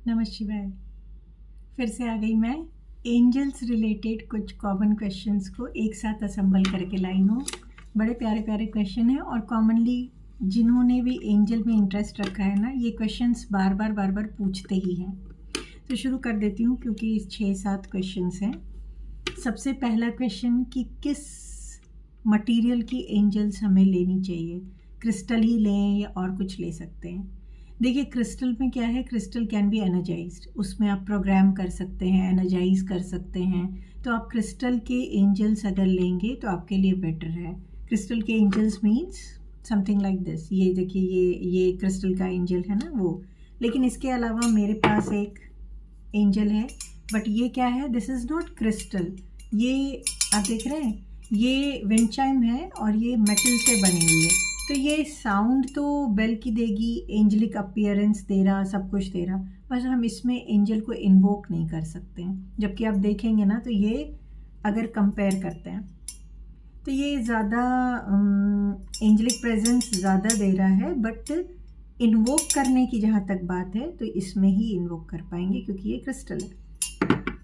नमः शिवाय। फिर से आ गई मैं एंजल्स रिलेटेड कुछ कॉमन क्वेश्चंस को एक साथ असेंबल करके लाई हूँ। बड़े प्यारे प्यारे क्वेश्चन हैं और कॉमनली जिन्होंने भी एंजल में इंटरेस्ट रखा है ना, ये क्वेश्चंस बार बार पूछते ही हैं। तो शुरू कर देती हूँ क्योंकि 6-7 क्वेश्चंस हैं। सबसे पहला क्वेश्चन कि किस मटेरियल की एंजल्स हमें लेनी चाहिए, क्रिस्टल ही लें या और कुछ ले सकते हैं। देखिए क्रिस्टल में क्या है, क्रिस्टल कैन बी एनर्जाइज्ड, उसमें आप प्रोग्राम कर सकते हैं, एनर्जाइज कर सकते हैं। तो आप क्रिस्टल के एंजल्स अगर लेंगे तो आपके लिए बेटर है। क्रिस्टल के angels means something like this. ये देखिए ये क्रिस्टल का एंजल है ना वो। लेकिन इसके अलावा मेरे पास एक एंजल है, बट ये क्या है, दिस इज़ नॉट क्रिस्टल। ये आप देख रहे हैं, ये विंड चाइम है और ये मेटल से बनी हुई है। तो ये साउंड तो बेल की देगी, एंजलिक अपीयरेंस दे रहा, सब कुछ दे रहा, बस हम इसमें एंजल को इन्वोक नहीं कर सकते हैं। जबकि आप देखेंगे ना तो ये अगर कंपेयर करते हैं तो ये ज़्यादा एंजलिक प्रेजेंस ज़्यादा दे रहा है, बट इन्वोक करने की जहाँ तक बात है तो इसमें ही इन्वोक कर पाएंगे क्योंकि ये क्रिस्टल है।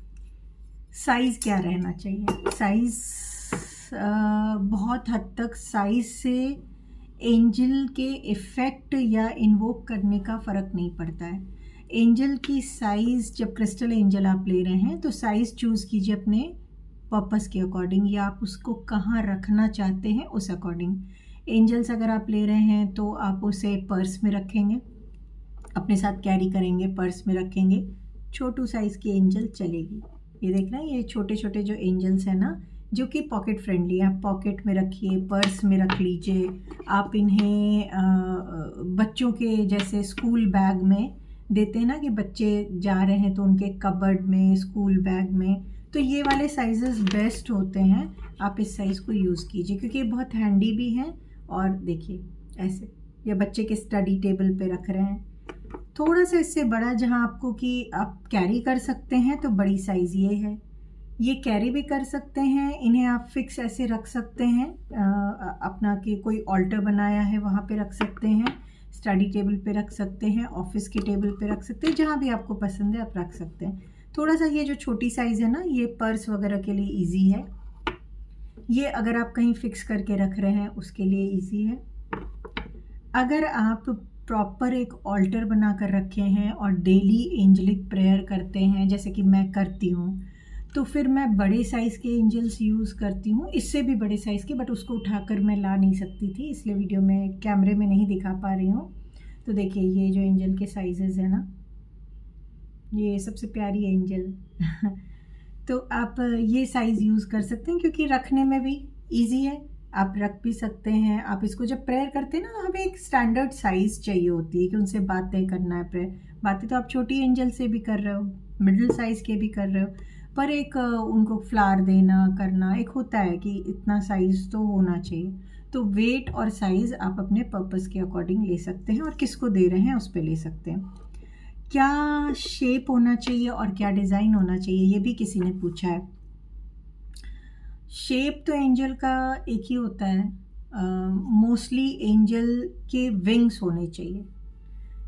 साइज़ क्या रहना चाहिए? साइज़ बहुत हद तक साइज़ से एंजल के इफ़ेक्ट या इन्वोक करने का फ़र्क नहीं पड़ता है। एंजल की साइज़, जब क्रिस्टल एंजल आप ले रहे हैं तो साइज़ चूज़ कीजिए अपने पर्पस के अकॉर्डिंग, या आप उसको कहाँ रखना चाहते हैं उस अकॉर्डिंग। एंजल्स अगर आप ले रहे हैं तो आप उसे पर्स में रखेंगे, अपने साथ कैरी करेंगे, पर्स में रखेंगे। छोटू साइज़ की एंजल चलेगी। ये देखना, ये छोटे छोटे जो एंजल्स हैं ना, जो कि पॉकेट फ्रेंडली है, आप पॉकेट में रखिए, पर्स में रख लीजिए। आप इन्हें बच्चों के जैसे स्कूल बैग में देते हैं ना, कि बच्चे जा रहे हैं तो उनके कबर्ड में, स्कूल बैग में, तो ये वाले साइजेस बेस्ट होते हैं। आप इस साइज़ को यूज़ कीजिए क्योंकि ये बहुत हैंडी भी हैं। और देखिए ऐसे, या बच्चे के स्टडी टेबल पे रख रहे हैं। थोड़ा सा इससे बड़ा जहाँ आपको कि आप कैरी कर सकते हैं तो बड़ी साइज़ ये है, ये कैरी भी कर सकते हैं। इन्हें आप फिक्स ऐसे रख सकते हैं, अपना कि कोई ऑल्टर बनाया है वहाँ पे रख सकते हैं, स्टडी टेबल पे रख सकते हैं, ऑफिस के टेबल पे रख सकते हैं, जहाँ भी आपको पसंद है आप रख सकते हैं। थोड़ा सा ये जो छोटी साइज़ है ना, ये पर्स वगैरह के लिए ईजी है। ये अगर आप कहीं फिक्स करके रख रहे हैं उसके लिए ईजी है। अगर आप प्रॉपर एक ऑल्टर बना कर रखे हैं और डेली एंजलिक प्रेयर करते हैं, जैसे कि मैं करती हूँ, तो फिर मैं बड़े साइज़ के एंजल्स यूज़ करती हूँ, इससे भी बड़े साइज़ के, बट उसको उठाकर मैं ला नहीं सकती थी, इसलिए वीडियो में कैमरे में नहीं दिखा पा रही हूँ। तो देखिए ये जो एंजल के साइजेस है ना, ये सबसे प्यारी एंजल तो आप ये साइज़ यूज़ कर सकते हैं क्योंकि रखने में भी ईजी है, आप रख भी सकते हैं। आप इसको जब प्रेयर करते हैं ना, हमें एक स्टैंडर्ड साइज़ चाहिए होती है कि उनसे बातें करना है। प्रेयर बातें तो आप छोटी एंजल से भी कर रहे हो, मिडिल साइज़ के भी कर रहे हो, पर एक उनको फ्लावर देना करना एक होता है कि इतना साइज़ तो होना चाहिए। तो वेट और साइज़ आप अपने पर्पस के अकॉर्डिंग ले सकते हैं और किसको दे रहे हैं उस पर ले सकते हैं। क्या शेप होना चाहिए और क्या डिज़ाइन होना चाहिए, ये भी किसी ने पूछा है। शेप तो एंजल का एक ही होता है, मोस्टली एंजल के विंग्स होने चाहिए।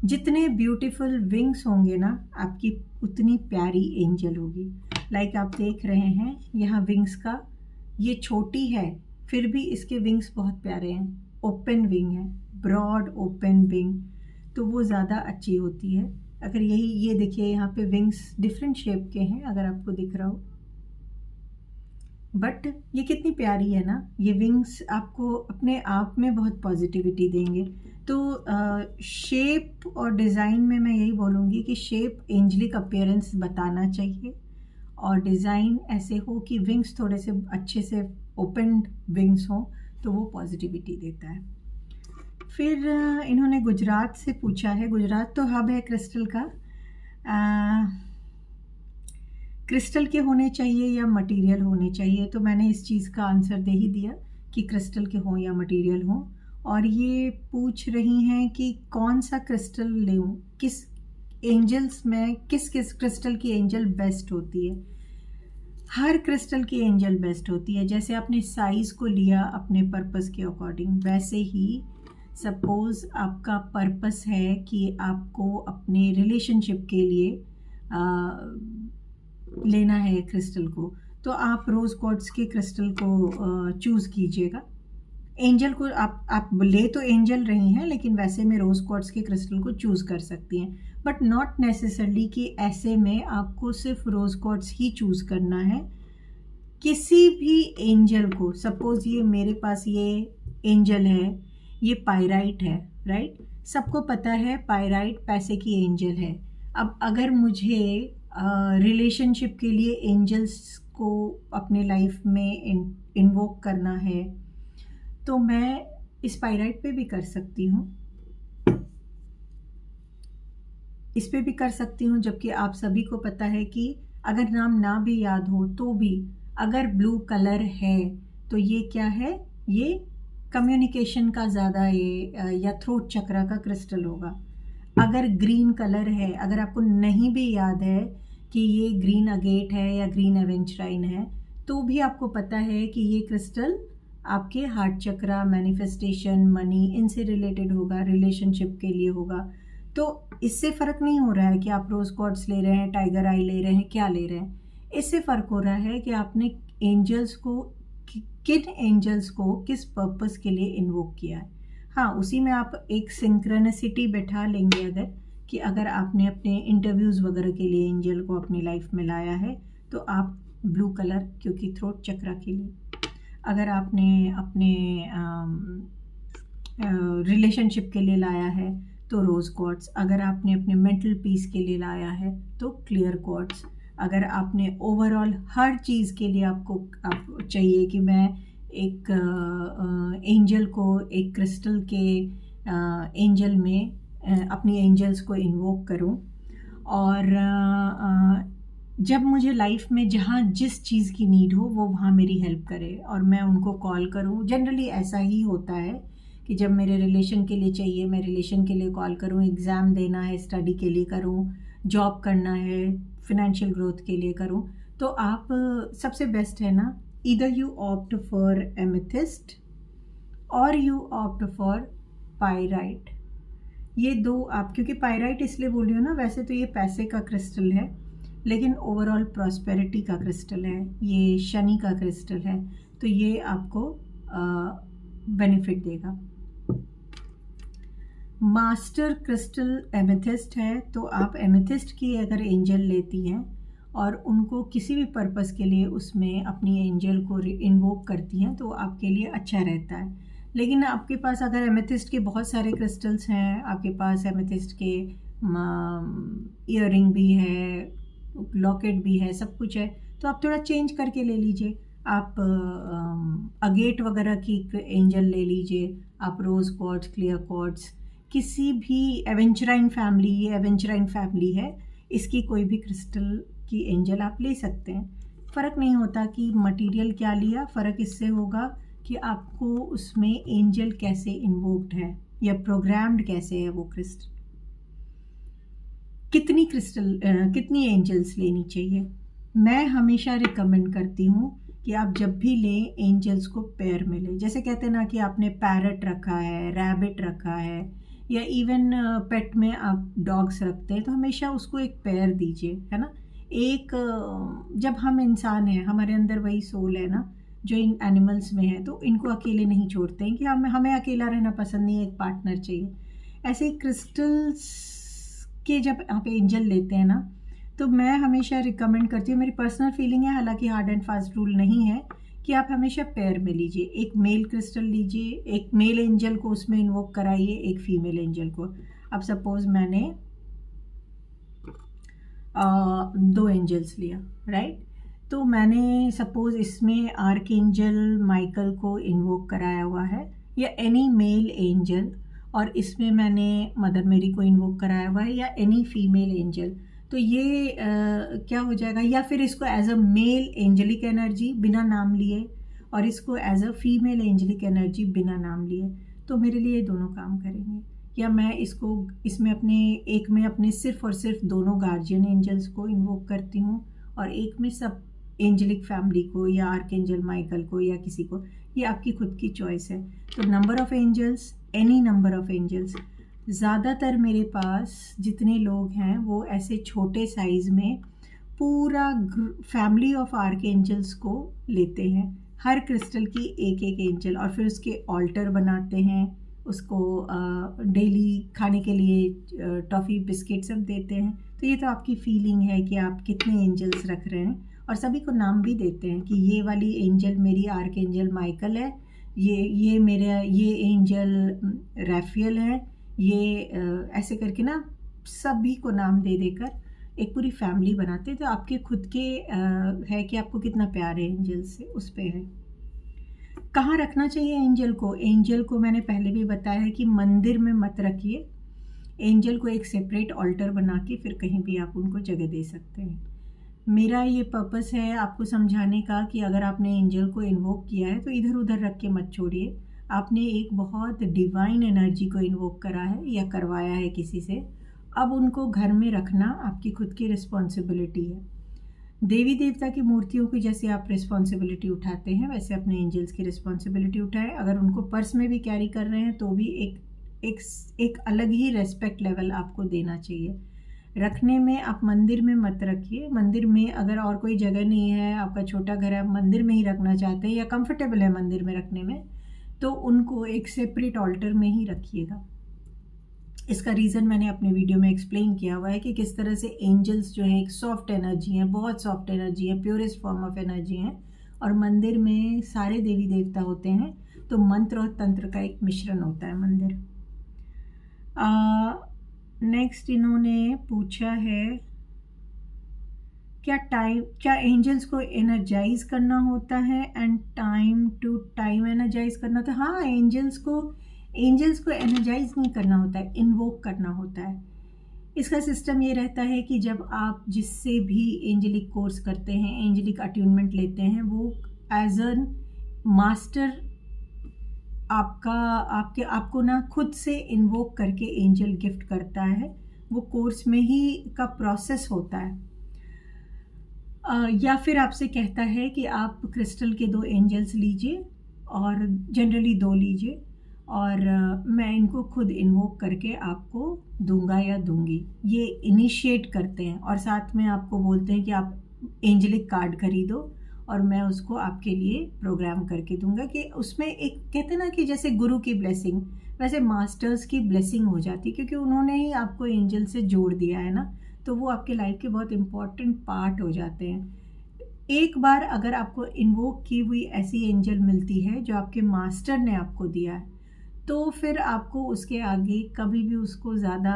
जितने ब्यूटीफुल विंग्स होंगे ना आपकी, उतनी प्यारी एंजल होगी। लाइक आप देख रहे हैं यहाँ विंग्स का, ये छोटी है फिर भी इसके विंग्स बहुत प्यारे हैं, ओपन विंग है, ब्रॉड ओपन विंग, तो वो ज़्यादा अच्छी होती है। अगर यही ये देखिए यहाँ पे विंग्स डिफरेंट शेप के हैं, अगर आपको दिख रहा हो, बट ये कितनी प्यारी है ना। ये विंग्स आपको अपने आप में बहुत पॉजिटिविटी देंगे। तो शेप और डिज़ाइन में मैं यही बोलूँगी कि शेप एंजलिक अपीयरेंस बताना चाहिए और डिज़ाइन ऐसे हो कि विंग्स थोड़े से अच्छे से ओपन विंग्स हों, तो वो पॉजिटिविटी देता है। फिर इन्होंने गुजरात से पूछा है, गुजरात तो हब है क्रिस्टल का। क्रिस्टल के होने चाहिए या मटेरियल होने चाहिए, तो मैंने इस चीज़ का आंसर दे ही दिया कि क्रिस्टल के हों या मटेरियल हों। और ये पूछ रही हैं कि कौन सा क्रिस्टल लूँ, किस एंजल्स में किस किस क्रिस्टल की एंजल बेस्ट होती है। हर क्रिस्टल की एंजल बेस्ट होती है। जैसे आपने साइज़ को लिया अपने पर्पस के अकॉर्डिंग, वैसे ही सपोज़ आपका पर्पस है कि आपको अपने रिलेशनशिप के लिए लेना है क्रिस्टल को, तो आप रोज़ क्वार्ट्ज के क्रिस्टल को चूज़ कीजिएगा। एंजल को आप ले तो एंजल रही हैं, लेकिन वैसे में रोज़ क्वार्ट्ज के क्रिस्टल को चूज़ कर सकती हैं, बट नॉट नेसेसरली कि ऐसे में आपको सिर्फ रोज़ क्वार्ट्ज ही चूज़ करना है। किसी भी एंजल को, सपोज़ ये मेरे पास ये एंजल है, ये पायराइट है, राइट? सबको पता है पायराइट पैसे की एंजल है। अब अगर मुझे रिलेशनशिप के लिए एंजल्स को अपने लाइफ में इन्वोक करना है, तो मैं इस पायराइट पे भी कर सकती हूँ, इस पे भी कर सकती हूँ, जबकि आप सभी को पता है कि अगर नाम ना भी याद हो तो भी अगर ब्लू कलर है तो ये क्या है, ये कम्युनिकेशन का ज़्यादा ये या थ्रोट चक्रा का क्रिस्टल होगा। अगर ग्रीन कलर है, अगर आपको नहीं भी याद है कि ये ग्रीन अगेट है या ग्रीन एवेंचराइन है, तो भी आपको पता है कि ये क्रिस्टल आपके हार्ट चक्रा, मैनिफेस्टेशन, मनी, इनसे रिलेटेड होगा, रिलेशनशिप के लिए होगा। तो इससे फ़र्क नहीं हो रहा है कि आप रोज़ क्वार्ट्ज ले रहे हैं, टाइगर आई ले रहे हैं, क्या ले रहे हैं। इससे फ़र्क हो रहा है कि आपने एंजल्स को, किन एंजल्स को किस पर्पस के लिए इन्वोक किया है। हाँ, उसी में आप एक सिंक्रोनिसिटी बैठा लेंगे अगर, कि अगर आपने अपने इंटरव्यूज़ वगैरह के लिए एंजल को अपनी लाइफ में लाया है तो आप ब्लू कलर, क्योंकि थ्रोट चक्रा के लिए। अगर आपने अपने रिलेशनशिप के लिए लाया है तो रोज़ क्वार्ट्ज। अगर आपने अपने मेंटल पीस के लिए लाया है तो क्लियर क्वार्ट्ज। अगर आपने ओवरऑल हर चीज़ के लिए आपको चाहिए कि मैं एक एंजल को एक क्रिस्टल के एंजल में अपनी एंजल्स को इन्वोक करूं, और जब मुझे लाइफ में जहाँ जिस चीज़ की नीड हो वो वहाँ मेरी हेल्प करे और मैं उनको कॉल करूँ। जनरली ऐसा ही होता है कि जब मेरे रिलेशन के लिए चाहिए, मैं रिलेशन के लिए कॉल करूँ, एग्ज़ाम देना है स्टडी के लिए करूँ, जॉब करना है फिनेंशियल ग्रोथ के लिए करूँ, तो आप सबसे बेस्ट है ना, either you opt for amethyst और यू ऑप्ट फॉर पायराइट। ये दो आप, क्योंकि पायराइट इसलिए बोल रही हूँ ना, वैसे तो ये पैसे का क्रिस्टल है, लेकिन ओवरऑल प्रॉस्पेरिटी का क्रिस्टल है, ये शनि का क्रिस्टल है, तो ये आपको बेनिफिट देगा। मास्टर क्रिस्टल एमेथिस्ट है, तो आप एमेथिस्ट की अगर एंजल लेती हैं और उनको किसी भी पर्पस के लिए उसमें अपनी एंजल को इन्वोक करती हैं तो आपके लिए अच्छा रहता है। लेकिन आपके पास अगर एमेथिस्ट के बहुत सारे क्रिस्टल्स हैं, आपके पास एमेथिस्ट के ईयरिंग भी है, लॉकेट भी है, सब कुछ है, तो आप थोड़ा चेंज करके ले लीजिए। आप अगेट वगैरह की एंजल ले लीजिए, आप रोज़ क्वार्ट्ज, क्लियर क्वार्ट्ज, किसी भी एवेंचराइन फैमिली, ये एवेंचराइन फैमिली है, इसकी कोई भी क्रिस्टल की एंजल आप ले सकते हैं। फ़र्क नहीं होता कि मटेरियल क्या लिया, फ़र्क इससे होगा कि आपको उसमें एंजल कैसे इन्वोक्ड है या प्रोग्राम्ड कैसे है वो क्रिस्टल। कितनी एंजल्स लेनी चाहिए, मैं हमेशा रिकमेंड करती हूँ कि आप जब भी लें एंजल्स को पेयर में लें। जैसे कहते हैं ना कि आपने पैरट रखा है, रैबिट रखा है, या इवन पेट में आप डॉग्स रखते हैं, तो हमेशा उसको एक पेयर दीजिए, है ना। एक जब हम इंसान हैं, हमारे अंदर वही सोल है ना जो इन एनिमल्स में है, तो इनको अकेले नहीं छोड़ते हैं कि हमें अकेला रहना पसंद नहीं है, एक पार्टनर चाहिए। ऐसे ही क्रिस्टल्स के जब आप एंजल लेते हैं ना, तो मैं हमेशा रिकमेंड करती हूँ, मेरी पर्सनल फीलिंग है, हालांकि हार्ड एंड फास्ट रूल नहीं है, कि आप हमेशा पेयर में लीजिए। एक मेल क्रिस्टल लीजिए, एक मेल एंजल को उसमें इन्वोक कराइए, एक फीमेल एंजल को। अब सपोज मैंने 2 एंजल्स लिया, राइट, तो मैंने सपोज इसमें आर्क एंजल माइकल को इन्वोक कराया हुआ है, या एनी मेल एंजल, और इसमें मैंने मदर मेरी को इन्वोक कराया हुआ है, या एनी फीमेल एंजल, तो ये क्या हो जाएगा, या फिर इसको as a male angelic energy बिना नाम लिए, और इसको as a female angelic energy बिना नाम लिए, तो मेरे लिए दोनों काम करेंगे। या मैं इसमें अपने सिर्फ और सिर्फ दोनों गार्जियन एंजल्स को इन्वोक करती हूँ, और एक में सब एंजलिक फैमिली को, या आर्क एंजल माइकल को, या किसी को, ये आपकी खुद की चॉइस है। तो number of angels, any number of angels. ज़्यादातर मेरे पास जितने लोग हैं वो ऐसे छोटे साइज़ में पूरा फैमिली ऑफ आर्क एंजल्स को लेते हैं, हर क्रिस्टल की एक एक एंजल, और फिर उसके ऑल्टर बनाते हैं, उसको डेली खाने के लिए टॉफ़ी बिस्किट सब देते हैं। तो ये तो आपकी फीलिंग है कि आप कितने एंजल्स रख रहे हैं, और सभी को नाम भी देते हैं कि ये वाली एंजल मेरी आर्क एंजल माइकल है, ये मेरा ये एंजल रैफियल है, ये ऐसे करके ना सभी को नाम दे देकर एक पूरी फैमिली बनाते हैं। तो आपके खुद के है कि आपको कितना प्यार है एंजल से, उस पे है। कहाँ रखना चाहिए एंजल को? एंजल को मैंने पहले भी बताया है कि मंदिर में मत रखिए, एंजल को एक सेपरेट ऑल्टर बना के फिर कहीं भी आप उनको जगह दे सकते हैं। मेरा ये पर्पस है आपको समझाने का कि अगर आपने एंजल को इन्वोक किया है तो इधर उधर रख के मत छोड़िए। आपने एक बहुत डिवाइन एनर्जी को इन्वोक करा है या करवाया है किसी से, अब उनको घर में रखना आपकी खुद की रिस्पॉन्सिबिलिटी है। देवी देवता की मूर्तियों की जैसे आप रिस्पॉन्सिबिलिटी उठाते हैं, वैसे अपने एंजल्स की रिस्पॉन्सिबिलिटी उठाएं। अगर उनको पर्स में भी कैरी कर रहे हैं तो भी एक अलग ही रेस्पेक्ट लेवल आपको देना चाहिए। रखने में आप मंदिर में मत रखिए। मंदिर में अगर और कोई जगह नहीं है, आपका छोटा घर है, आप मंदिर में ही रखना चाहते हैं या कंफर्टेबल है मंदिर में रखने में, तो उनको एक सेपरेट ऑल्टर में ही रखिएगा। इसका रीज़न मैंने अपने वीडियो में एक्सप्लेन किया हुआ है कि किस तरह से एंजल्स जो है एक सॉफ्ट एनर्जी है, बहुत सॉफ्ट एनर्जी है, प्योरेस्ट फॉर्म ऑफ एनर्जी है, और मंदिर में सारे देवी देवता होते हैं, तो मंत्र और तंत्र का एक मिश्रण होता है मंदिर। नेक्स्ट इन्होंने पूछा है क्या एंजल्स को एनर्जाइज करना होता है and time to time energise करना होता है? हाँ, एंजल्स को एनर्जाइज नहीं करना होता है, इन्वोक करना होता है। इसका सिस्टम ये रहता है कि जब आप जिससे भी एंजेलिक कोर्स करते हैं, एंजेलिक अट्यूनमेंट लेते हैं, वो एज एन मास्टर आपको ना खुद से इन्वोक करके एंजल गिफ्ट करता है। वो कोर्स में ही का प्रोसेस होता है। या फिर आपसे कहता है कि आप क्रिस्टल के 2 एंजल्स लीजिए, और जनरली 2 लीजिए, और मैं इनको खुद इन्वोक करके आपको दूंगा या दूंगी, ये इनिशिएट करते हैं। और साथ में आपको बोलते हैं कि आप एंजेलिक कार्ड खरीदो और मैं उसको आपके लिए प्रोग्राम करके दूंगा। कि उसमें एक कहते हैं ना कि जैसे गुरु की ब्लेसिंग, वैसे मास्टर्स की ब्लेसिंग हो जाती है, क्योंकि उन्होंने ही आपको एंजल से जोड़ दिया है ना, तो वो आपके लाइफ के बहुत इम्पॉर्टेंट पार्ट हो जाते हैं। एक बार अगर आपको इन्वोक की हुई ऐसी एंजल मिलती है जो आपके मास्टर ने आपको दिया है, तो फिर आपको उसके आगे कभी भी उसको ज़्यादा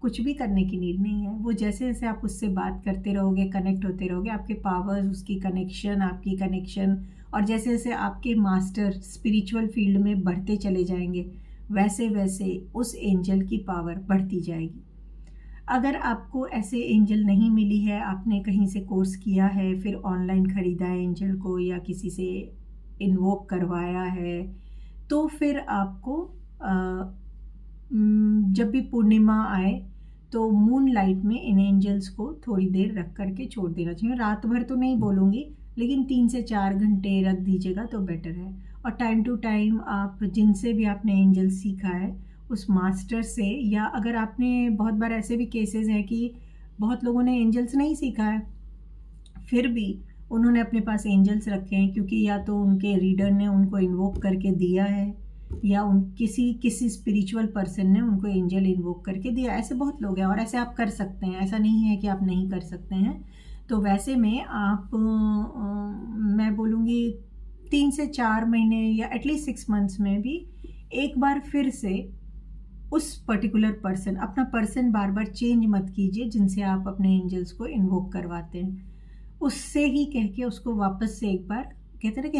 कुछ भी करने की नीड नहीं है। वो जैसे जैसे आप उससे बात करते रहोगे, कनेक्ट होते रहोगे, आपके पावर्स, उसकी कनेक्शन, आपकी कनेक्शन, और जैसे जैसे आपके मास्टर स्पिरिचुअल फील्ड में बढ़ते चले जाएंगे, वैसे वैसे उस एंजल की पावर बढ़ती जाएगी। अगर आपको ऐसे एंजल नहीं मिली है, आपने कहीं से कोर्स किया है, फिर ऑनलाइन ख़रीदा है एंजल को या किसी से इन्वोक करवाया है, तो फिर आपको जब भी पूर्णिमा आए तो मून लाइट में इन एंजल्स को थोड़ी देर रख करके छोड़ देना चाहिए। रात भर तो नहीं बोलूँगी, लेकिन 3 से 4 घंटे रख दीजिएगा तो बेटर है। और टाइम टू टाइम आप जिनसे भी आपने एंजल सीखा है उस मास्टर से, या अगर आपने बहुत बार ऐसे भी केसेस हैं कि बहुत लोगों ने एंजल्स नहीं सीखा है, फिर भी उन्होंने अपने पास एंजल्स रखे हैं, क्योंकि या तो उनके रीडर ने उनको इन्वोक करके दिया है, या किसी स्पिरिचुअल पर्सन ने उनको एंजल इन्वोक करके दिया। ऐसे बहुत लोग हैं, और ऐसे आप कर सकते हैं, ऐसा नहीं है कि आप नहीं कर सकते हैं। तो वैसे में आप मैं बोलूँगी 3 से 4 महीने या एटलीस्ट 6 मंथ्स में भी एक बार फिर से उस पर्टिकुलर पर्सन, अपना पर्सन बार बार चेंज मत कीजिए जिनसे आप अपने एंजल्स को इन्वोक करवाते हैं, उससे ही कह के उसको वापस से एक बार कहते हैं ना कि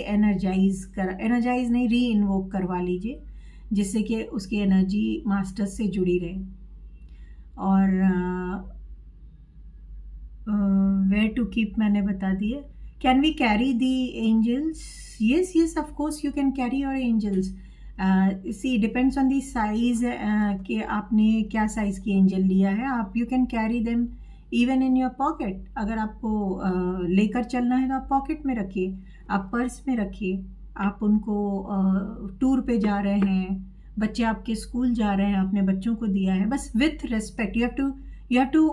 एनर्जाइज नहीं, री इन्वोक करवा लीजिए, जिससे कि उसकी एनर्जी मास्टर्स से जुड़ी रहे। और वेयर टू कीप मैंने बता दिया। Can we carry the angels? Yes of course you can carry your angels. See depends on the size कि आपने क्या साइज़ की एंजल लिया है। आप you can carry them even in your pocket. अगर आपको लेकर चलना है तो आप पॉकेट में रखिए, आप पर्स में रखिए। आप उनको टूर पे जा रहे हैं बच्चे आपके स्कूल जा रहे हैं, आपने बच्चों को दिया है, बस with respect, you have to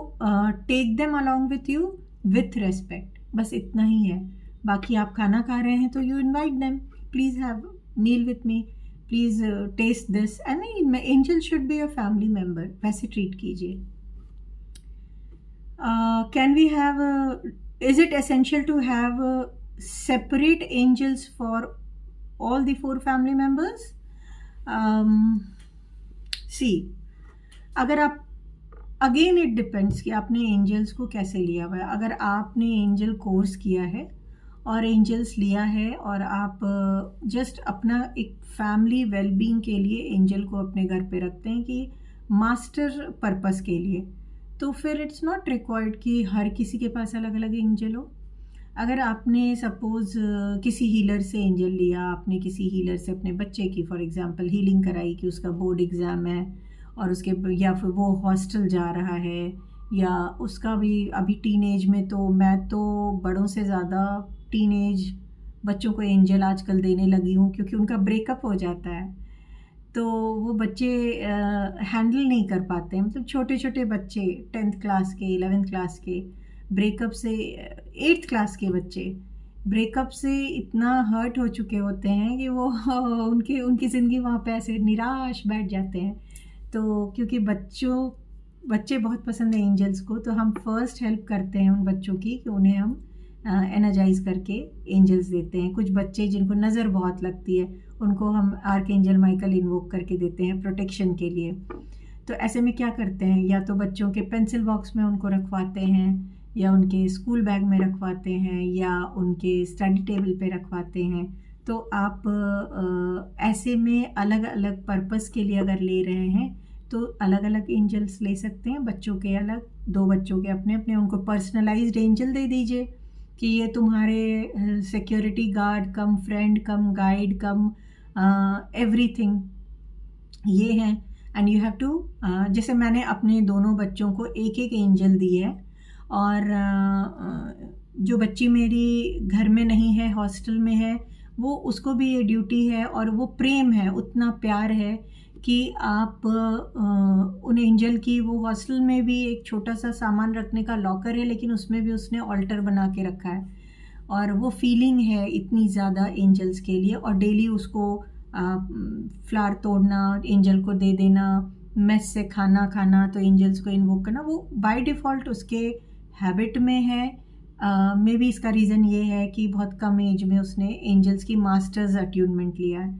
take them along with you with respect, बस इतना ही है। बाकी आप खाना खा रहे हैं तो you invite them, please have meal with me, please taste this, and angel should be your family member, वैसे ट्रीट कीजिए। Can we have, is it essential to have separate angels for all the 4 family members? See, अगर आप, again it depends कि आपने angels को कैसे लिया हुआ है। अगर आपने एंजल कोर्स किया है और एंजल्स लिया है और आप जस्ट अपना एक फैमिली वेलबींग के लिए एंजल को अपने घर पे रखते हैं कि मास्टर पर्पस के लिए, तो फिर इट्स नॉट रिक्वायर्ड कि हर किसी के पास अलग अलग एंजल हो। अगर आपने सपोज़ किसी हीलर से एंजल लिया, आपने किसी हीलर से अपने बच्चे की फॉर एग्जांपल हीलिंग कराई कि उसका बोर्ड एग्ज़ाम है और उसके, या फिर वो हॉस्टल जा रहा है, या उसका भी अभी टीनेज में, तो मैं तो बड़ों से ज़्यादा टीनेज बच्चों को एंजल आजकल देने लगी हूँ, क्योंकि उनका ब्रेकअप हो जाता है तो वो बच्चे हैंडल नहीं कर पाते हैं। मतलब छोटे छोटे बच्चे 10th क्लास के, 11th क्लास के ब्रेकअप से, 8th क्लास के बच्चे ब्रेकअप से इतना हर्ट हो चुके होते हैं कि वो उनकी ज़िंदगी वहाँ पे ऐसे निराश बैठ जाते हैं। तो क्योंकि बच्चे बहुत पसंद है एंजल्स को, तो हम फर्स्ट हेल्प करते हैं उन बच्चों की कि उन्हें हम एनर्जाइज करके एंजल्स देते हैं। कुछ बच्चे जिनको नज़र बहुत लगती है उनको हम आर्क एंजल माइकल इन्वोक करके देते हैं प्रोटेक्शन के लिए। तो ऐसे में क्या करते हैं, या तो बच्चों के पेंसिल बॉक्स में उनको रखवाते हैं, या उनके स्कूल बैग में रखवाते हैं, या उनके स्टडी टेबल पे रखवाते हैं। तो आप ऐसे में अलग अलग पर्पस के लिए अगर ले रहे हैं तो अलग अलग एंजल्स ले सकते हैं। बच्चों के अलग, 2 बच्चों के अपने अपने, उनको पर्सनलाइज्ड एंजल दे दीजिए कि ये तुम्हारे सिक्योरिटी गार्ड कम फ्रेंड कम गाइड कम एवरीथिंग ये हैं। एंड यू हैव टू, जैसे मैंने अपने दोनों बच्चों को एक एक एंजल दी है, और जो बच्ची मेरी घर में नहीं है, हॉस्टल में है, वो उसको भी ये ड्यूटी है, और वो प्रेम है, उतना प्यार है कि आप उन एंजल की, वो हॉस्टल में भी एक छोटा सा सामान रखने का लॉकर है, लेकिन उसमें भी उसने ऑल्टर बना के रखा है, और वो फीलिंग है इतनी ज़्यादा एंजल्स के लिए। और डेली उसको फ्लावर तोड़ना, एंजल को दे देना, मेस से खाना खाना, तो एंजल्स को इन्वोक करना, वो बाय डिफ़ॉल्ट उसके हैबिट में है। मे बी इसका रीज़न ये है कि बहुत कम एज में उसने एंजल्स की मास्टर्स अट्यूनमेंट लिया है,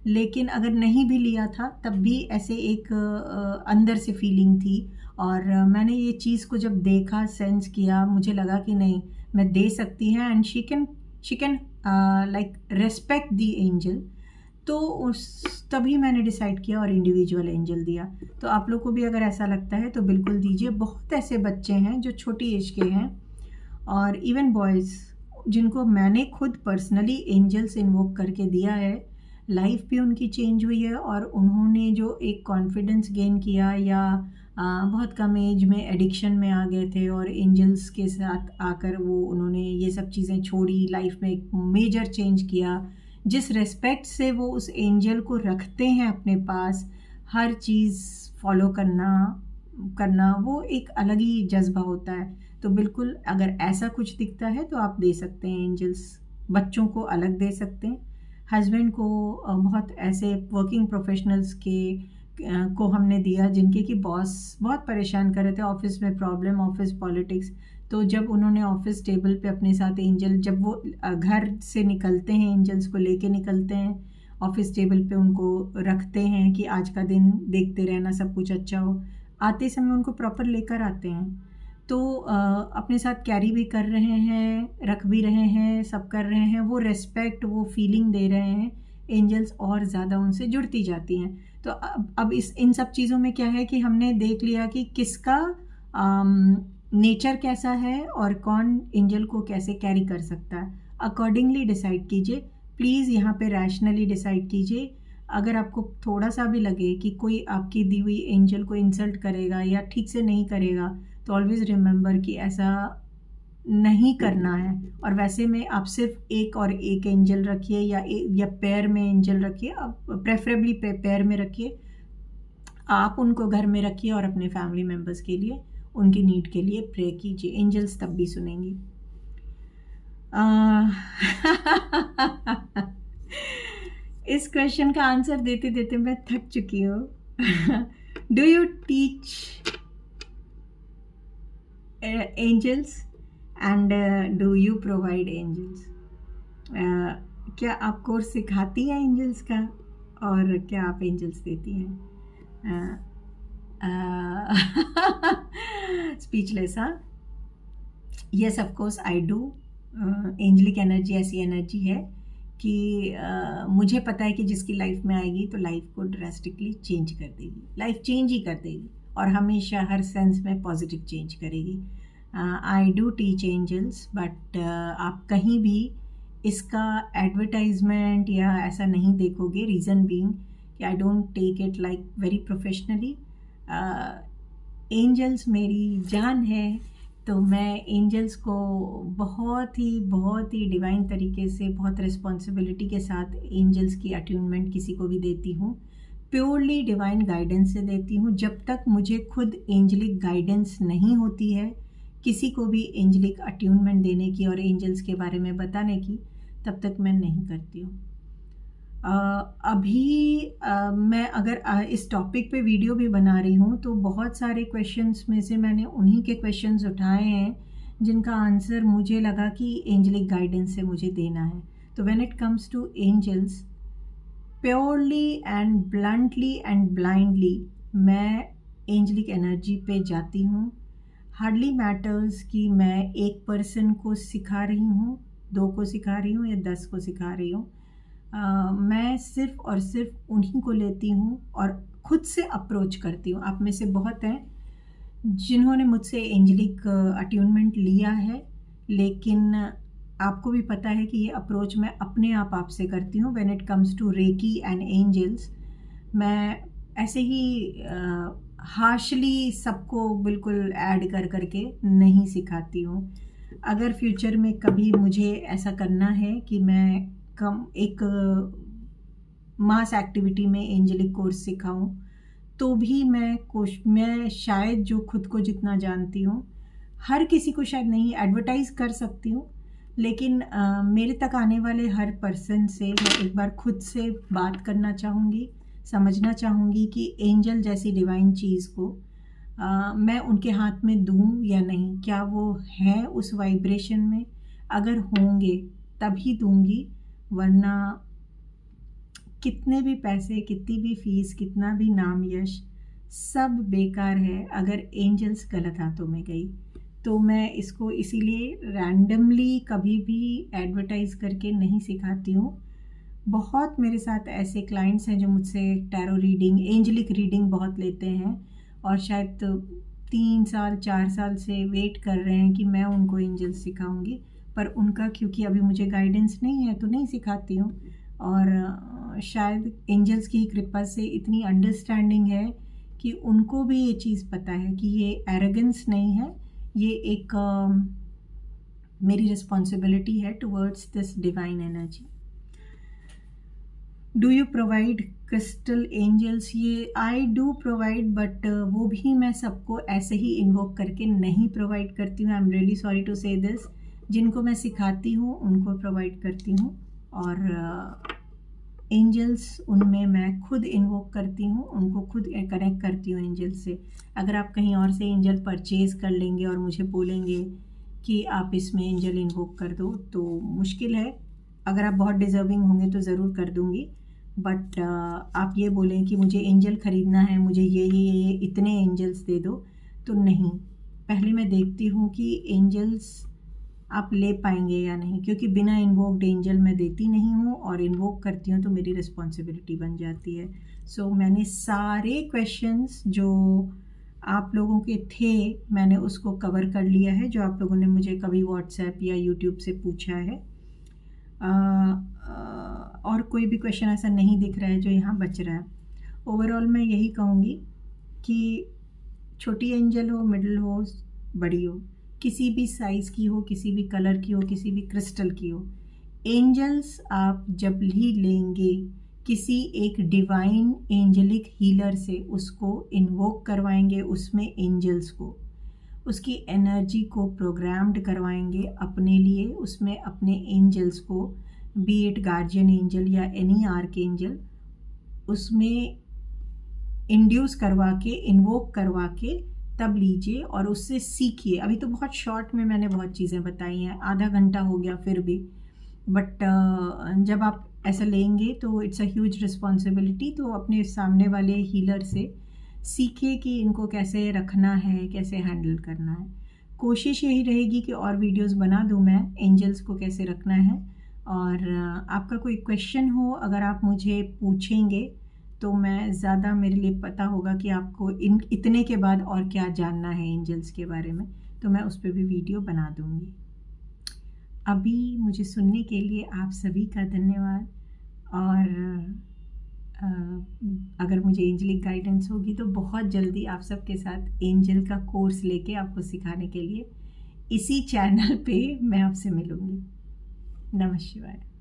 लेकिन अगर नहीं भी लिया था तब भी ऐसे एक अंदर से फीलिंग थी। और मैंने ये चीज़ को जब देखा, सेंस किया, मुझे लगा कि नहीं, मैं दे सकती हैं, and she can like respect the angel. तो तभी मैंने डिसाइड किया और इंडिविजुअल एंजल दिया। तो आप लोग को भी अगर ऐसा लगता है तो बिल्कुल दीजिए। बहुत ऐसे बच्चे हैं जो छोटी एज के हैं, और इवन बॉयज़ जिनको मैंने खुद पर्सनली एंजल्स इन्वोक करके दिया है, लाइफ भी उनकी चेंज हुई है, और उन्होंने जो एक कॉन्फिडेंस गेन किया, या बहुत कम एज में एडिक्शन में आ गए थे और एंजल्स के साथ आकर उन्होंने ये सब चीज़ें छोड़ी, लाइफ में एक मेजर चेंज किया। जिस रेस्पेक्ट से वो उस एंजल को रखते हैं अपने पास, हर चीज़ फॉलो करना वो एक अलग ही जज्बा होता है। तो बिल्कुल अगर ऐसा कुछ दिखता है तो आप दे सकते हैं एंजल्स। बच्चों को अलग दे सकते हैं, हस्बैंड को बहुत ऐसे वर्किंग प्रोफेशनल्स को हमने दिया जिनके कि बॉस बहुत परेशान कर रहे थे, ऑफिस में प्रॉब्लम, ऑफिस पॉलिटिक्स। तो जब उन्होंने ऑफिस टेबल पे अपने साथ एंजल, जब वो घर से निकलते हैं एंजल्स को लेके निकलते हैं, ऑफिस टेबल पे उनको रखते हैं कि आज का दिन देखते रहना, सब कुछ अच्छा हो। आते समय उनको प्रॉपर लेकर आते हैं, तो अपने साथ कैरी भी कर रहे हैं, रख भी रहे हैं, सब कर रहे हैं, वो रेस्पेक्ट, वो फीलिंग दे रहे हैं, एंजल्स और ज़्यादा उनसे जुड़ती जाती हैं। तो अब इन सब चीज़ों में क्या है कि हमने देख लिया कि किसका नेचर कैसा है और कौन एंजल को कैसे कैरी कर सकता है। अकॉर्डिंगली डिसाइड कीजिए, प्लीज़ यहाँ पे रैशनली डिसाइड कीजिए। अगर आपको थोड़ा सा भी लगे कि कोई आपकी दी हुई एंजल को इंसल्ट करेगा या ठीक से नहीं करेगा, तो ऑलवेज़ रिमेंबर कि ऐसा नहीं करना है। और वैसे में आप सिर्फ एक और एक एंजल रखिए या पेयर में एंजल रखिए, आप प्रेफरेबली पेयर में रखिए। आप उनको घर में रखिए और अपने फैमिली मेम्बर्स के लिए, उनकी नीड के लिए प्रे कीजिए, एंजल्स तब भी सुनेंगी। इस क्वेश्चन का आंसर देते देते मैं थक चुकी हूँ। Do you teach angels and do you provide angels? क्या आप कोर्स सिखाती हैं एंजल्स का, और क्या आप एंजल्स देती हैं? स्पीचलेस। हाँ, yes of course I do. Angelic energy ऐसी एनर्जी है कि मुझे पता है कि जिसकी लाइफ में आएगी तो लाइफ को ड्रास्टिकली चेंज कर देगी, लाइफ चेंज ही कर देगी, और हमेशा हर सेंस में पॉजिटिव चेंज करेगी। I do teach angels, but आप कहीं भी इसका एडवर्टाइजमेंट या ऐसा नहीं देखोगे। रीज़न बीइंग कि I don't take it like very professionally. Angels मेरी जान है, तो मैं एंजल्स को बहुत ही डिवाइन तरीके से, बहुत रिस्पॉन्सिबिलिटी के साथ एंजल्स की अट्यूनमेंट किसी को भी देती हूँ। प्योरली डिवाइन गाइडेंस से देती हूँ। जब तक मुझे खुद एंजलिक गाइडेंस नहीं होती है किसी को भी एंजलिक अट्यूनमेंट देने की और एंजल्स के बारे में बताने की, तब तक मैं नहीं करती हूँ। अभी मैं अगर इस टॉपिक पे वीडियो भी बना रही हूँ तो बहुत सारे क्वेश्चंस में से मैंने उन्हीं के क्वेश्चंस उठाए हैं जिनका आंसर मुझे लगा कि एंजलिक गाइडेंस से मुझे देना है। तो when it comes to angels, purely and bluntly and blindly मैं एंजलिक एनर्जी पे जाती हूँ। हार्डली मैटर्स कि मैं एक पर्सन को सिखा रही हूँ, 2 को सिखा रही हूँ या 10 को सिखा रही हूँ। मैं सिर्फ़ और सिर्फ उन्हीं को लेती हूँ और खुद से अप्रोच करती हूँ। आप में से बहुत हैं जिन्होंने मुझसे एंजलिक अट्यूनमेंट लिया है, लेकिन आपको भी पता है कि ये अप्रोच मैं अपने आप से करती हूँ। When it comes to reiki and angels, मैं ऐसे ही हार्शली सबको बिल्कुल ऐड करके नहीं सिखाती हूँ। अगर फ्यूचर में कभी मुझे ऐसा करना है कि मैं एक मास एक्टिविटी में एंजलिक कोर्स सिखाऊं, तो भी मैं शायद जो खुद को जितना जानती हूँ, हर किसी को शायद नहीं एडवर्टाइज़ कर सकती हूँ, लेकिन मेरे तक आने वाले हर पर्सन से मैं एक बार खुद से बात करना चाहूँगी, समझना चाहूँगी कि एंजल जैसी डिवाइन चीज़ को मैं उनके हाथ में दूँ या नहीं, क्या वो हैं उस वाइब्रेशन में। अगर होंगे तभी दूँगी, वरना कितने भी पैसे, कितनी भी फीस, कितना भी नाम यश, सब बेकार है अगर एंजल्स गलत हाथों में गई। तो मैं इसको इसीलिए रैंडमली कभी भी एडवर्टाइज़ करके नहीं सिखाती हूँ। बहुत मेरे साथ ऐसे क्लाइंट्स हैं जो मुझसे टैरो रीडिंग, एंजलिक रीडिंग बहुत लेते हैं, और शायद 3 साल 4 साल से वेट कर रहे हैं कि मैं उनको एंजल्स सिखाऊंगी, पर उनका क्योंकि अभी मुझे गाइडेंस नहीं है तो नहीं सिखाती हूँ। और शायद एंजल्स की कृपा से इतनी अंडरस्टैंडिंग है कि उनको भी ये चीज़ पता है कि ये एरोगेंस नहीं है, ये एक मेरी रिस्पॉन्सिबिलिटी है towards this divine energy. Do you provide crystal angels? ये आई डू प्रोवाइड, बट वो भी मैं सबको ऐसे ही इन्वोक करके नहीं प्रोवाइड करती हूँ। I am really sorry to say this. जिनको मैं सिखाती हूँ उनको प्रोवाइड करती हूँ, और एंजल्स उनमें मैं खुद इन्वोक करती हूँ, उनको खुद कनेक्ट करती हूँ एंजल से। अगर आप कहीं और से एंजल परचेज़ कर लेंगे और मुझे बोलेंगे कि आप इसमें एंजल इन्वोक कर दो, तो मुश्किल है। अगर आप बहुत डिज़र्विंग होंगे तो ज़रूर कर दूँगी, बट आप ये बोलें कि मुझे एंजल ख़रीदना है, मुझे ये इतने एंजल्स दे दो, तो नहीं। पहले मैं देखती हूँ कि एंजल्स आप ले पाएंगे या नहीं, क्योंकि बिना इन्वोक्ड एंजल मैं देती नहीं हूँ, और इन्वोक करती हूँ तो मेरी रिस्पॉन्सिबिलिटी बन जाती है। सो मैंने सारे क्वेश्चंस जो आप लोगों के थे मैंने उसको कवर कर लिया है, जो आप लोगों ने मुझे कभी व्हाट्सएप या यूट्यूब से पूछा है। और कोई भी क्वेश्चन ऐसा नहीं दिख रहा है जो यहाँ बच रहा है। ओवरऑल मैं यही कहूँगी कि छोटी एंजल हो, मिडिल हो, बड़ी हो, किसी भी साइज़ की हो, किसी भी कलर की हो, किसी भी क्रिस्टल की हो। एंजल्स आप जब भी लेंगे किसी एक डिवाइन एंजलिक हीलर से उसको इन्वोक करवाएंगे, उसमें एंजल्स को उसकी एनर्जी को प्रोग्राम्ड करवाएंगे अपने लिए, उसमें अपने एंजल्स को, बी इट गार्जियन एंजल या एनी आर्क एंजल, उसमें इंड्यूस करवा के, इन्वोक करवा के तब लीजिए और उससे सीखिए। अभी तो बहुत शॉर्ट में मैंने बहुत चीज़ें बताई हैं, आधा घंटा हो गया फिर भी, बट जब आप ऐसा लेंगे तो इट्स अ ह्यूज रिस्पॉन्सिबिलिटी। तो अपने सामने वाले हीलर से सीखिए कि इनको कैसे रखना है, कैसे हैंडल करना है। कोशिश यही रहेगी कि और वीडियोस बना दूं मैं एंजल्स को कैसे रखना है। और आपका कोई क्वेश्चन हो अगर आप मुझे पूछेंगे तो मैं ज़्यादा, मेरे लिए पता होगा कि आपको इतने के बाद और क्या जानना है एंजल्स के बारे में, तो मैं उस पर भी वीडियो बना दूँगी। अभी मुझे सुनने के लिए आप सभी का धन्यवाद। और अगर मुझे एंजलिक गाइडेंस होगी तो बहुत जल्दी आप सबके साथ एंजल का कोर्स लेके आपको सिखाने के लिए इसी चैनल पे मैं आपसे मिलूँगी। नमः शिवाय।